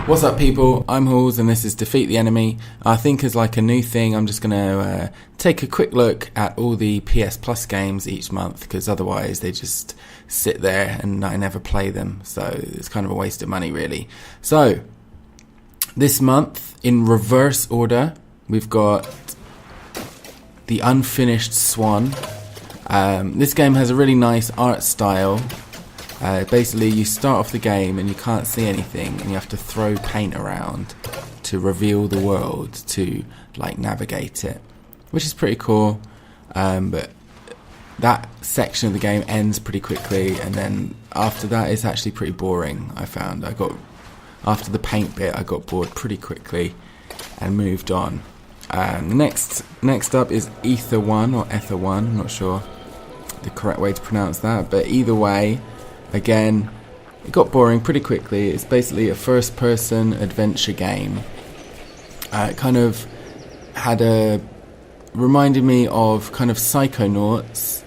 What's up, people? I'm Halls and this is Defeat the Enemy. I think as like a new thing, I'm just going to take a quick look at all the PS Plus games each month, because otherwise they just sit there and I never play them, so it's kind of a waste of money really. So this month, in reverse order, we've got The Unfinished Swan. This game has a really nice art style. Basically, you start off the game and you can't see anything, and you have to throw paint around to reveal the world, to like navigate it, which is pretty cool. But that section of the game ends pretty quickly, and then after that it's actually pretty boring. I found after the paint bit I got bored pretty quickly and moved on. Next up is Ether 1 or Ether 1, I'm not sure the correct way to pronounce that, but either way, again, it got boring pretty quickly. It's basically a first-person adventure game. It kind of reminded me of kind of Psychonauts,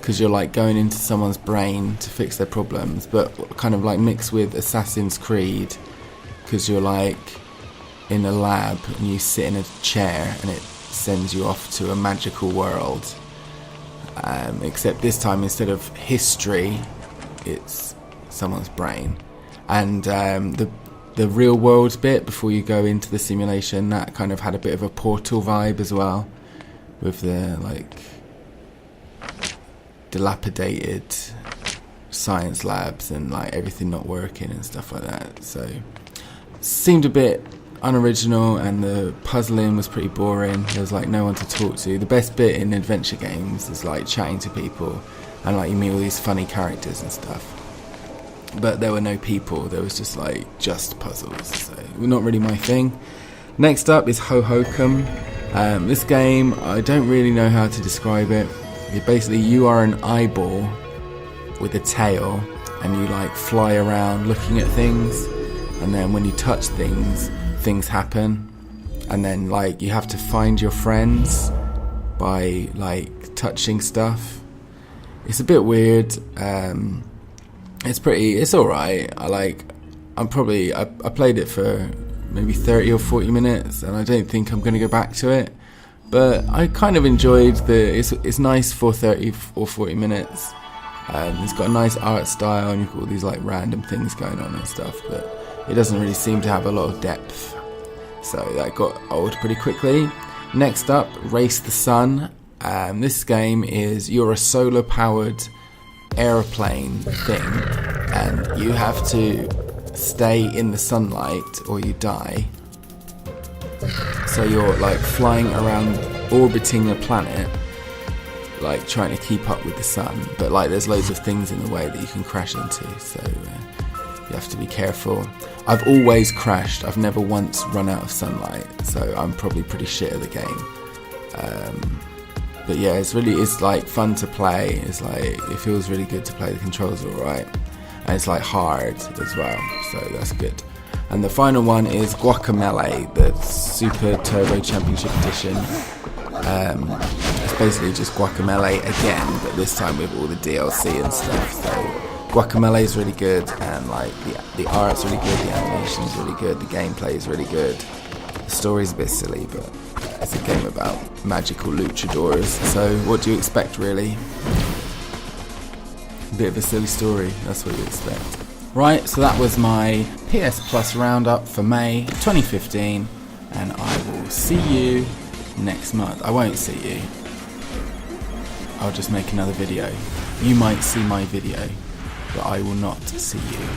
because you're like going into someone's brain to fix their problems, but kind of like mixed with Assassin's Creed, because you're like in a lab and you sit in a chair and it sends you off to a magical world. Except this time, instead of history, it's someone's brain. And the real world bit before you go into the simulation, that kind of had a bit of a Portal vibe as well, with the like dilapidated science labs and like everything not working and stuff like that. So seemed a bit unoriginal, and the puzzling was pretty boring. There was like no one to talk to. The best bit in adventure games is like chatting to people, and like you meet all these funny characters and stuff, but there were no people. There was just puzzles, so not really my thing. Next up is Ho Hokum. This game, I don't really know how to describe it. Basically, you are an eyeball with a tail, and you like fly around looking at things, and then when you touch things happen, and then like you have to find your friends by like touching stuff. It's a bit weird. It's alright. I played it for maybe 30 or 40 minutes, and I don't think I'm going to go back to it, but I kind of enjoyed it's nice for 30 or 40 minutes. It's got a nice art style, and you've got all these like random things going on and stuff, but it doesn't really seem to have a lot of depth, so that got old pretty quickly. Next up, Race the Sun. This game is, you're a solar powered airplane thing, and you have to stay in the sunlight or you die. So you're like flying around, orbiting a planet, like trying to keep up with the sun, but like there's loads of things in the way that you can crash into, so you have to be careful. I've always crashed. I've never once run out of sunlight, so I'm probably pretty shit at the game. But yeah, it's like fun to play. It's like, it feels really good to play. The controls are alright, and it's like hard as well, so that's good. And the final one is Guacamelee, the Super Turbo Championship Edition. It's basically just Guacamelee again, but this time with all the DLC and stuff. So Guacamelee is really good, and like the art's really good, the animation's really good, the gameplay is really good. The story's a bit silly, but it's a game about magical luchadors, so what do you expect really? A bit of a silly story, that's what you expect. Right, so that was my PS Plus roundup for May 2015, and I will see you next month. I won't see you. I'll just make another video. You might see my video, but I will not see you.